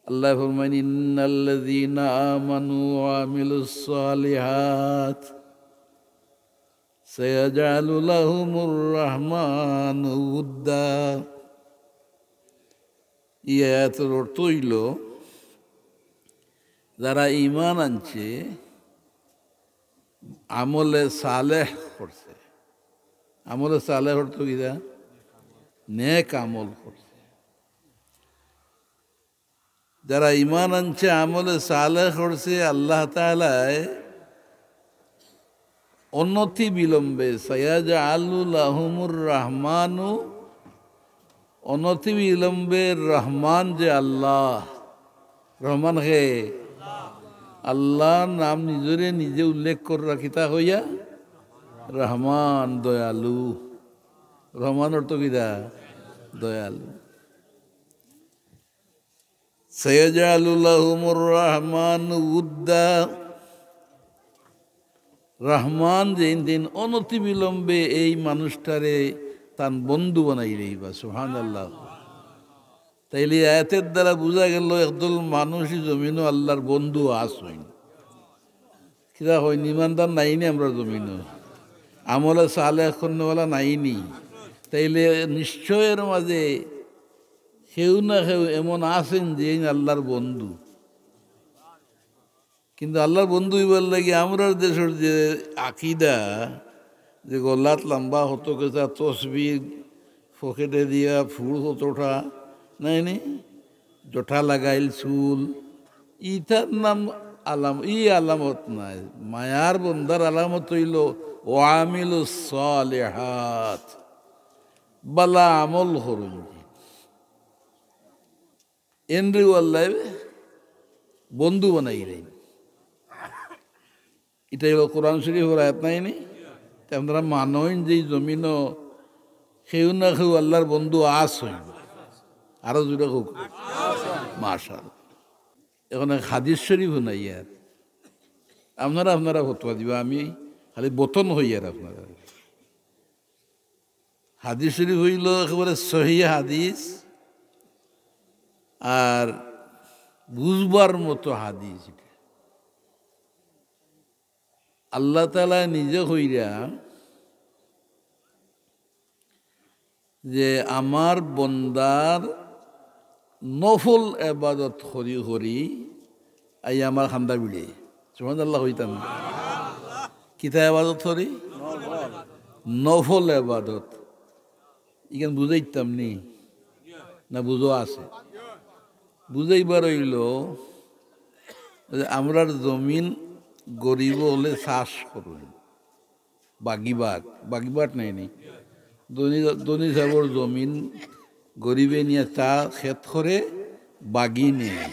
আল্লাহ ফরমান ইন্নাল্লাযীনা আমানু ওয়া আমিলুস সালিহাত সায়াজআলু লাহুমুর রাহমানু উদ্দা। আয়াতের অর্থ হইল যারা ঈমান আনছে, আমলে সালেহ করছে। আমলে সালেহ অর্থ কি? নেক আমল করছে। যারা ঈমান আনছে, আমলে সালেহ করছে, আল্লাহ তাআলা অনতি বিলম্বে সায়াজআলু লাহুমুর রাহমানু, অনতি বিলম্বে রহমান যে আল্লাহ, রহমান হে আল্লাহর নাম নিজরে নিজে উল্লেখ করে রাখিতা হইয়া রহমান, দয়ালু। রহমান অর্থ কিরা? দয়ালু। সায়াজআলু লাহুমুর রাহমানু উদ্দা, রহমান যেদিন দিন অনতি বিলম্বে এই মানুষটারে তার বন্ধু বানাই রইবা। সুবহানাল্লাহ। তাইলে আয়াতের দ্বারা বোঝা গেল একদল মানুষই জমিনও আল্লাহর বন্ধু আসইন। কিরা হয়? ইমানদার নাইনি আমরা জমিনও, আমলে সালেহ করনেওয়ালা নাইনি। তাইলে নিশ্চয়ের মাঝে কেউ না কেউ এমন আছেন যে আল্লাহর বন্ধু। কিন্তু আল্লাহর বন্ধু হইবার লাগে আমরা দেশের যে আকিদা, যে গলাত লম্বা হতো কেতা তসবির পকেটে দিয়া ফুল হতোটা নাই নি, জঠা লাগাইল চুল, ইটার নাম আলামত নাই। মায়ার বন্দার আলামত হইল ওয়ামিলুস সালিহাত, বালা আমল করুন। এনরি আল্লাহ বন্ধু বানাই রে। এটাই হলো কোরআন শরীফের আয়াত নাই নি? আমরা মানইন যে জমিনও কেউ না কেউ আল্লাহর বন্ধু আসইন। আরো জুড়ে হোক মাশাআল্লাহ। এখন হাদিস শরীফ নাই আর আপনারা ফতোয়া দিবা, আমি খালি বতন হই আর আপনারা। হাদিস শরীফ হইল একেবারে সহিহ হাদিস আর বুঝবার মতো হাদিস। আল্লাহ তাআলা নিজে হইরা যে আমার বন্দার নফল এবাদত করি করি আই আমার খান্দা বিড়ে। সুবহানাল্লাহ হইতাম কিতা এবাদত করি? নফল এবাদত। ইখান বুঝাইতাম নি না বুঝো আছে? বুঝাইবার হইল আমরার জমিন গরিব হলে চাষ করুন, বাগিবাট নাই নি, ধনী সাবর জমিন গরিবে নিয়ে চা খেত করে বাগি নেয়।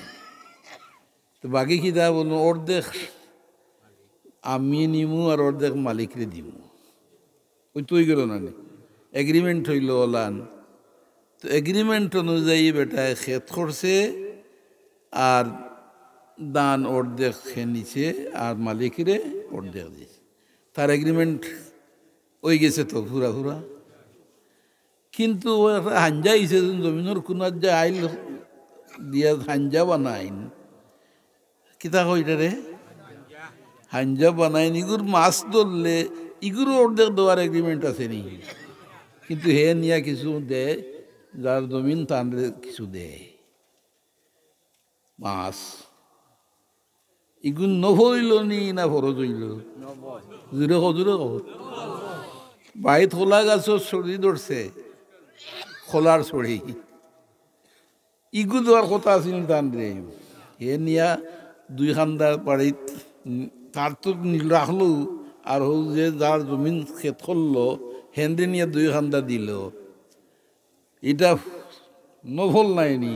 তো বাগি কি তা বলুন, অর্ধেক আমি নিমু আর অর্ধেক মালিকরে দিমু। ওই তুই গেল না, এগ্রিমেন্ট হইল ওলান। তো এগ্রিমেন্ট অনুযায়ী বেটায় খেত করছে আর দান অর্ধেক নিছে আর মালিকরে অর্ধেক দিছে। তার এগ্রিমেন্ট ওই গেছে তো পুরা। কিন্তু হাঞ্জা হিসে জমিনের কোনার যে আইল দিয়া হাঞ্জা বানাইন, কিতা কইটা রে হাঞ্জা বানাইন। ইগুর মাছ ধরলে ইগুর অর্ধেক দেওয়ার এগ্রিমেন্ট আছে নি, কিন্তু হে নিয়া কিছু দেয়, যার জমিন তান কিছু দেয় মাছ। ইগুন নভইল নি না ফরজ হইল? জুড়ে কহ বাইত খোলা গাছ ছড়ি ধরছে, খোলার ছড়ি ইগু দেওয়ার কথা আছিল তান রে। হে নিয়া দুই খান্দার বাড়িত তার তো রাখলো, আর হোক যে যার জমিন খেত করলো হেন্দে নিয়ে দুই খান্দা দিল। এটা নফল নাইনি।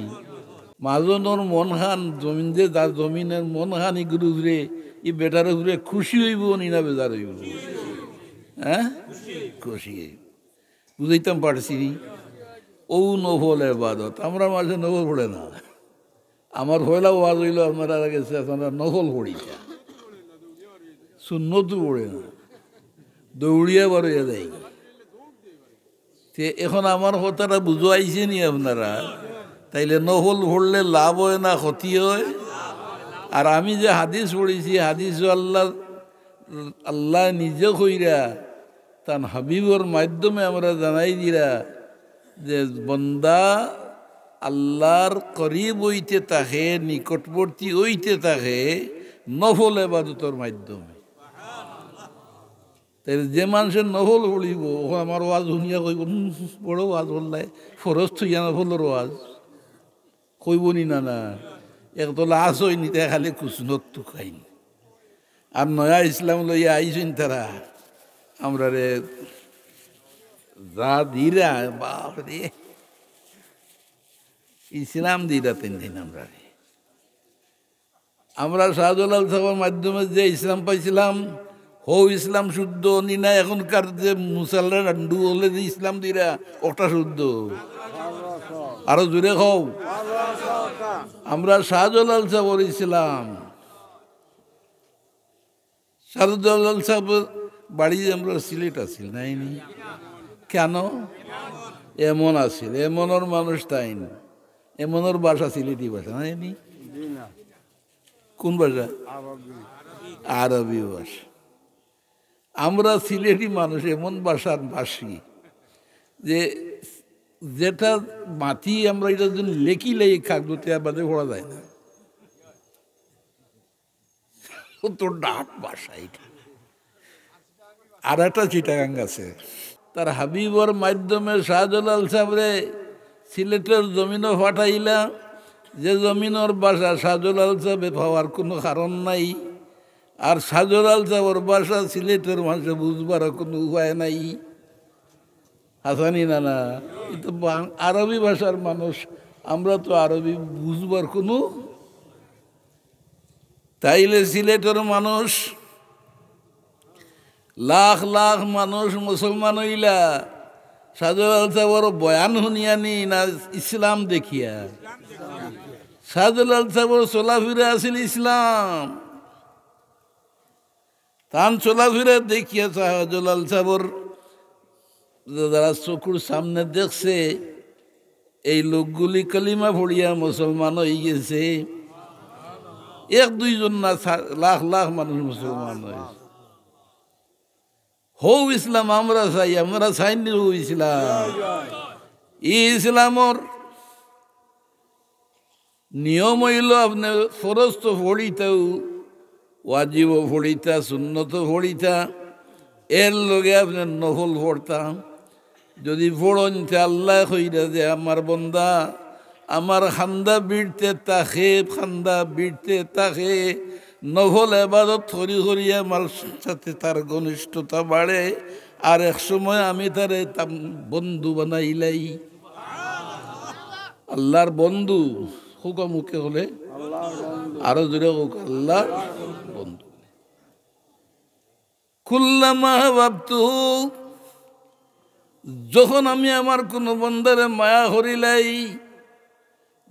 মাজনের মন খান জমিন যে যার জমিনের মন খান ইগুলো ঘুরে ই বেটারে ঘুরে খুশি হইব নি না বেজার হইব? হ্যাঁ, খুশি বুঝাইতাম পারছি নি। ও নফল এবাদত আমরা মাঝে নফল পড়ে না। আমার হইলা ওয়াজ হইল আপনারা গেছে, আপনারা নফল পড়িছা, সুন্নতও পড়ে না, দৌড়িয়া বারোয়া দেয়। এখন আমার কথাটা বুঝাইছে নি আপনারা? তাইলে নফল পড়লে লাভ হয় না ক্ষতি হয়? আর আমি যে হাদিস পড়েছি, হাদিস আল্লাহ নিজে কইরা তার হাবিবর মাধ্যমে আমরা জানাই দিরা যে বন্দা আল্লাহর করিব হইতে থাকে, নিকটবর্তী হইতে থাকে নফল ইবাদতের মাধ্যমে। তাই যে মানুষের নফল পড়িব, ও আমার ওয়াজ শুনিয়া কইব বড় ওয়াজ বললাই, ফরজ থইয়া নফলের ওয়াজ কইব নি? না না, একতো লাশ হয়নি, তাই খালি কুসনত তো খাইনি। আর নয়া ইসলাম লইয়া আইসেন তারা, আমরা রে যা দিরা, বাপ রে ইসলাম দিরা তিন দিন আমরা শাহজালাল সাহেবের মাধ্যমে যে ইসলাম পাইছিলাম, হো ইসলাম শুদ্ধ নি না? এখনকার যে মুসলমান রান্ডু হলে যে ইসলাম দিরা ওটা শুদ্ধ? আরো জোরে হও। আমরা শাহজালাল সাহেবের ইসলাম, শাহজালাল সাহেবের বাড়ি আমরা সিলেট আসিল নাইনি কেন? এমন আসিল, এমনের মানুষ তাই না, এমনের ভাষা সিলেটি ভাষা নাইনি? কোন ভাষা? আরবি ভাষা। আমরা সিলেটি মানুষ এমন ভাষার ভাষী যে যেটা মাটি আমরা এটা যদি লেখিলে এই কাগজে বাদে পড়া যায় না, তো ডাট ভাষা এটা। আর একটা চিটাগাং আছে, তার হাবিবর মাধ্যমে শাহজালাল সাহেবরে সিলেটের জমিনও ফাটাইলা, যে জমিনের বাসা শাহজালাল সাহেবে পাওয়ার কোনো কারণ নাই, আর শাহজালাল সাহেবের বাসা সিলেটের মানুষে বুঝবার কোনো উপায় নাই। হাসানি না না, এ তো আরবি ভাষার মানুষ, আমরা তো আরবি বুঝবার কোনো। তাইলে সিলেটের মানুষ লাখ লাখ মানুষ মুসলমান হইলা শাহজালাল সাহেবের বয়ান শুনিয়ানি না ইসলাম দেখিয়া? শাহজালাল সাহেবের চলাফিরা আছিল ইসলাম, তান চলাফিরা দেখিয়া শাহজালাল সাহেবের যারা চকুর সামনে দেখছে এই লোকগুলি কালিমা পড়িয়া মুসলমান হয়ে গেছে, এক দুইজন না লাখ লাখ মানুষ মুসলমান হয়েছে। হো ইসলাম আমরা চাই, আমরা চাইনি হো ইসলাম। ইসলামর নিয়ম হইল আপনি ফরজ তো পড়িতাও, ওয়াজিব পড়িতা, সুন্নত পড়িতা, এর লগে আপনি নফল পড়তাম। যদি পড়ন আল্লাহ কইরা যে আমার বন্দা আমার খান্দা বিড়তে তাকে, খান্দা বিড়তে তাকে, নফল এবাদত করি করি আমার সাথে তার ঘনিষ্ঠতা বাড়ে, আর এক সময় আমি তারে বন্ধু বানাইলাই। আল্লাহর বন্ধু হুকা মুখে হলে আরো জোরে হোক, আল্লাহর বন্ধু। কুল্লামা ভাবতু, যখন আমি আমার কোনো বন্দারে মায়া করিলাই,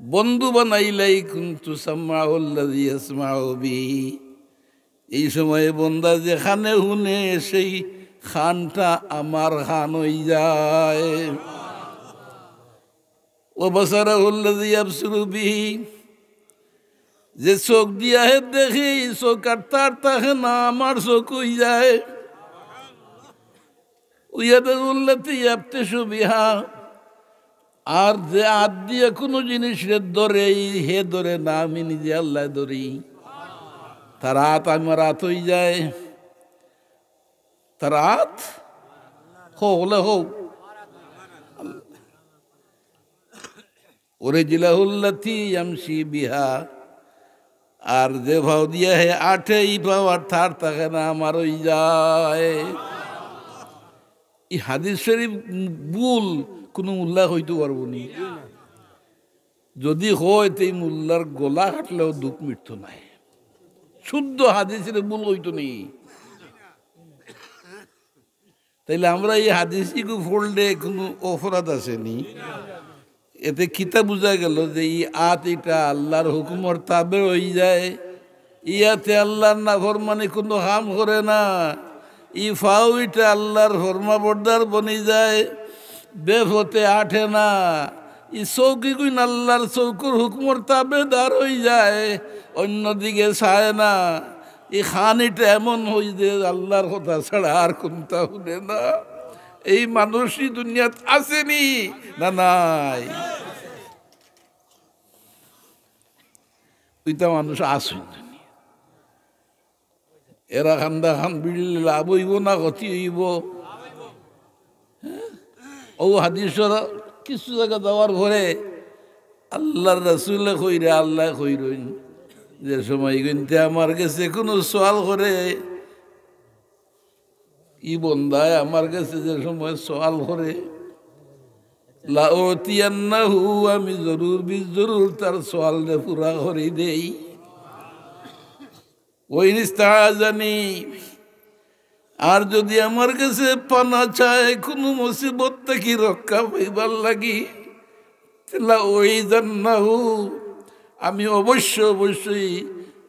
বন্ধু বানাইলাই, কুনতু সামাউল্লাযী ইয়াসমাউ বিহি, এই সময়ে বন্দা যেখানে শুনে সেই খানটা আমার খান হয়ে যায়। ও বাসারাহুল্লাযী ইয়াবসুরু বিহি, যে চোখ দিয়া হে দেখি, চোখ আর তার থাকে না, আমার চোখ হয়ে যায়। ইয়াদুল্লাতী ইয়াবতিশু বিহা, আর যে হাত দিয়ে কোনো জিনিসের ধরে হে ধরে না, আমি নিজে আল্লাহ ধরি, তার হাত আমার হাত হয়ে যায়। তার হাত হলে হোক ওরে জিলাহুল্লাতী ইয়ামশি বিহা, আর যে ভাও দিয়া হে আঠে ই ভাও আর থার থাকে না, আমার হয়ে যায়। এই হাদিস শরীফ ভুল কোনো মোল্লা হইতে পারবো নি, যদি হয় তো এই মোল্লার গলা কাটলেও দুঃখ মিটতো নাই, শুদ্ধ হাদিসের ভুল হইতো নি। তাইলে আমরা এই হাদিসিকে ফোল্ডে কোনো অপরাধ আসেনি। এতে কিতা বোঝা গেল যে এই আত এটা আল্লাহর হুকুমর তাবে হয়ে যায়, ইয়াতে আল্লাহর না ফরমানি কোনো কাম করে না। ই ফাও এটা আল্লাহর ফরমা বর্দার বনি যায়, বেফতে আঠে না, ই চৌকি গুই আল্লাহর চৌকুর হুকুমর তাবেদার হয়ে যায়, অন্যদিকে চায় না। এই খানিটা এমন হই যে আল্লাহর কথা ছাড়া আর কোনটা শুনে না। এই মানুষই দুনিয়াত আসেনি না নাই? দুইটা মানুষ আসুন, এরা খান্দা খান বিড়লে লাভ হইব না ক্ষতি হইব? ও হাদিসের কিছু জায়গা যাওয়ার পরে আল্লাহর রাসূলে কইরা আল্লাহ কইরইন যে সময় কিন্তু আমার কাছে কোনো সওয়াল করে, ই বন্দায় আমার কাছে যে সময় সওয়াল করে, লাউতিয়ান্নাহু, আমি জরুর বিজরুর তার সওয়ালটা পুরা করে দেই। ওই নিস্তাজানি, আর যদি আমার কাছে পানা চায় কোনো মুসিবত থেকে রক্ষা পাইবার লাগি, ওই জান্নাহু, আমি অবশ্যই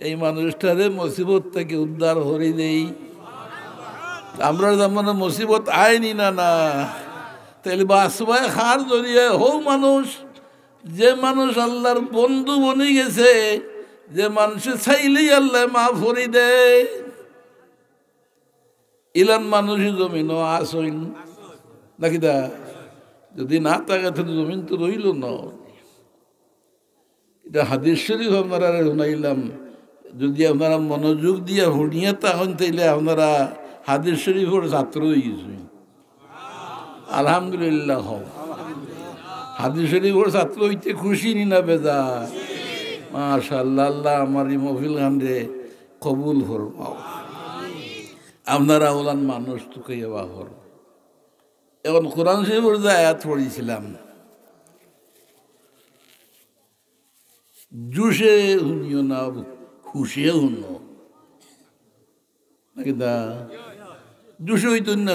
এই মানুষটারে মুসিবত থেকে উদ্ধার করে দেই। আমরা যেমন মুসিবত আইনি না না, তাহলে বাসবায় খার জড়িয়ে হও মানুষ, যে মানুষ আল্লাহর বন্ধু বনে গেছে, যে মানুষে চাইলেই আল্লাহ মাফ করে দেয়। ইলান মানুষই জমিন আসইন নাকি দা, যদি না থাকে তো জমিন তো রইল না। এটা হাদিস শরীফ আপনারা শুনাইলাম, যদি আপনারা মনোযোগ দিয়ে শুনিয়ে তখন তাইলে আপনারা হাদিস শরীফের ছাত্র হয়েছে। আলহামদুলিল্লাহ, হাদিস শরীফের ছাত্র হইতে খুশি নি না বেজা? মাশাআল্লাহ, আল্লাহ আমার এই মহফিল গানরে কবুল ফরমাও। আপনারা ওলান মানুষ তোকে বাহর। এখন কোরআন শরীফের যে আয়াত পড়েছিলাম, জুসে শুনিও না, খুশে শুনো নাকি দা? জুসে হইত না,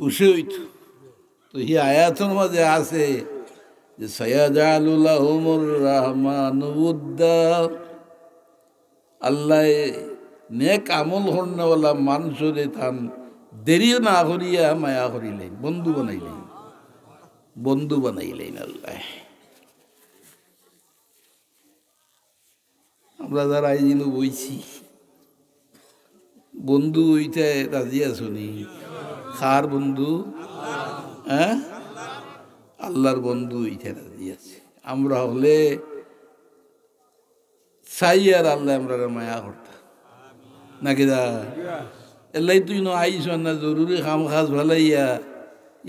হুসে হইত। তো এই আয়াতের মাঝে আছে যে সায়াজালু লাহুমুর রাহমানু উদ্দা, আল্লাহ নেক আমল হরনেওয়ালা মানুষরে তান দেরিও না করিয়া মায়া করিলেন, বন্ধু বানাইলেন আল্লাহ। আমরা যারা এই দিন বইছি, বন্ধু হইতে রাজি আছনি? খার বন্ধু? হ্যাঁ, আল্লাহর বন্ধু হইতে রাজি আছে। আমরা হলে চাই আর আল্লাহ আমরা মায়া করতাম নাকি দা? এলাই তুই আইস না, জরুরি খাম খাজ ভালাইয়া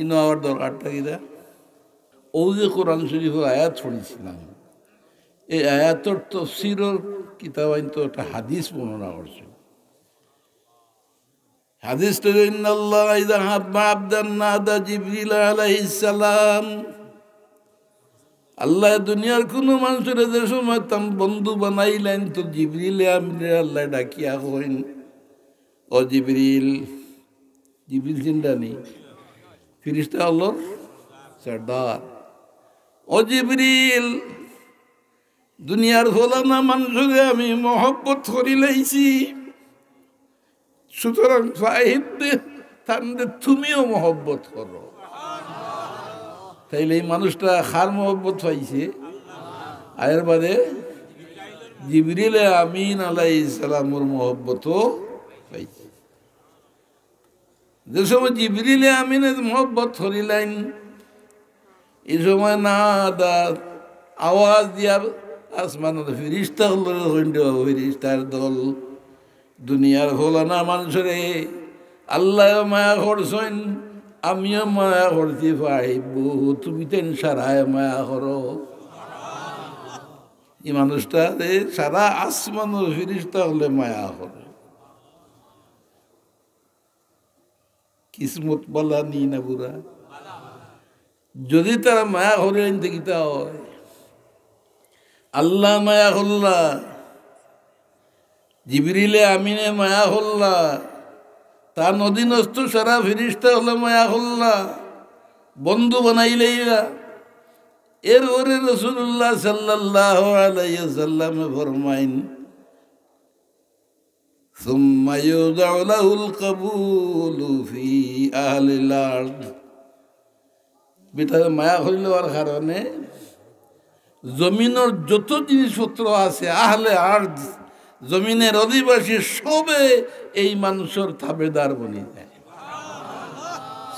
ইনো আবার দরকারটা কিনা? ও যে কোরআন শরীফের আয়াত পড়েছিলাম, এই আয়াতর তফসিরের কিতাব আইন তো একটা হাদিস বর্ণনা করছে। হাদিসটা ইন্নাল্লাহ ইযা হাব্বা আবদান নাদা জিবরিল আলাইহিস সালাম, আল্লাহ দুনিয়ার কোনো মানুষের যে সময় তাম বন্ধু বানাইলেন, তো জিবরিল আমিরে আল্লাহ ডাকিয়া কইন, ও জিবরিল। জিবরিল চিন্তা নেই, ফিরিস্তা আল্লাহর সর্দার। ও জিবরিল, দুনিয়ার ফলানা মানুষরে আমি মহব্বত করি লাইছি, সুতরাং তুমিও মহব্বত করো। তাইলে এই মানুষটা খার মহব্বত পাইছে? আয়ের বাদে জিবরিল আমিন আলাইহিস সালামের মহব্বতও পাইছে। যে সময় জিবরিল আমিনের মহব্বত করিলেন, এই সময় না দা আওয়াজ দিয়া আসমানের ফিরিস্তা ফিরিস্তার দল, দুনিয়ার ফলানা মানুষরে আল্লাহ মায়া করছেন, আমিও মায়া করতে পাইব, তুমি তেন সারায় মায়া করো। এই মানুষটা সারা আসমানের ফিরিস্তা হলে মায়া করে। কিসমত বলা নি না বুড়া, যদি তারা মায়া করে আনতে গীতা হয়, আল্লাহ মায়া হল্লা, জিবরিলে আমিনে মায়া হল্লা, তার অধীনস্থ সারা ফিরিস্তা হলে মায়া হল্লা, বন্ধু বানাইলেইরা। এর ওরে রাসূলুল্লাহ সাল্লাল্লাহু আলাইহি ওয়াসাল্লাম ফরমাইন, সুম্মা ইউদাউ লাহুল কাবুলু ফি আহলিল আরদ, ভিতরে মায়া হইল আর কারণে জমিনের যত জিনিসপত্র আছে আহলে আর জমিনের অধিবাসী সবে এই মানুষের তাবেদার বনি যায়।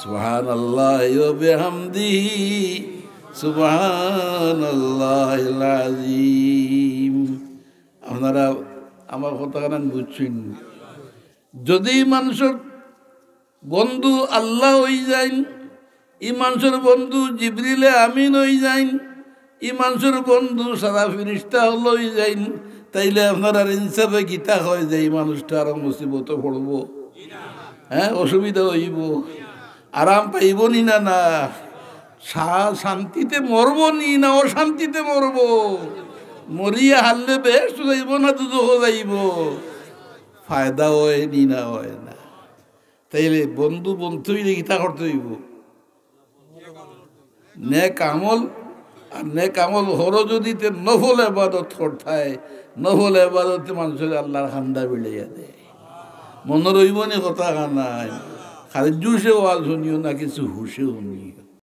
সুবহানাল্লাহ ওয়া বিহামদিহি সুবহানাল্লাহিল আযীম। আপনারা আমার কথা কারণ বুঝছেন, যদি মানুষের বন্ধু আল্লাহ হয়ে যায়, ই মানুষের বন্ধু জিবরিলে আমিন হয়ে যায়, ই মানুষের বন্ধু সারা ফিরিস্তা হল হয়ে যায়, তাইলে আপনার ইনসাফে গীতা হয় যে এই মানুষটা আরো মুসিবত পড়ব, হ্যাঁ অসুবিধা হইব, আরাম পাইব নি না, না শান্তিতে মরব নি না অশান্তিতে মরব, মরিয়া হারলে বেশ যাইব না দুদক যাইব, ফায়দা হয় নি না হয় না। তাইলে বন্ধু বন্ধু গীতা করতে হইব। নেক আমল আর নেক আমল হর যদি নফল এবাদত করতায়, নফল এবাদতে মানুষের আল্লাহর খান্দা বিড়াইয়া দেয়। মনে রইব নি কথা নাই, খালি জুসে ওয়াজ শুনিও না কিছু হুসেও শুনিও।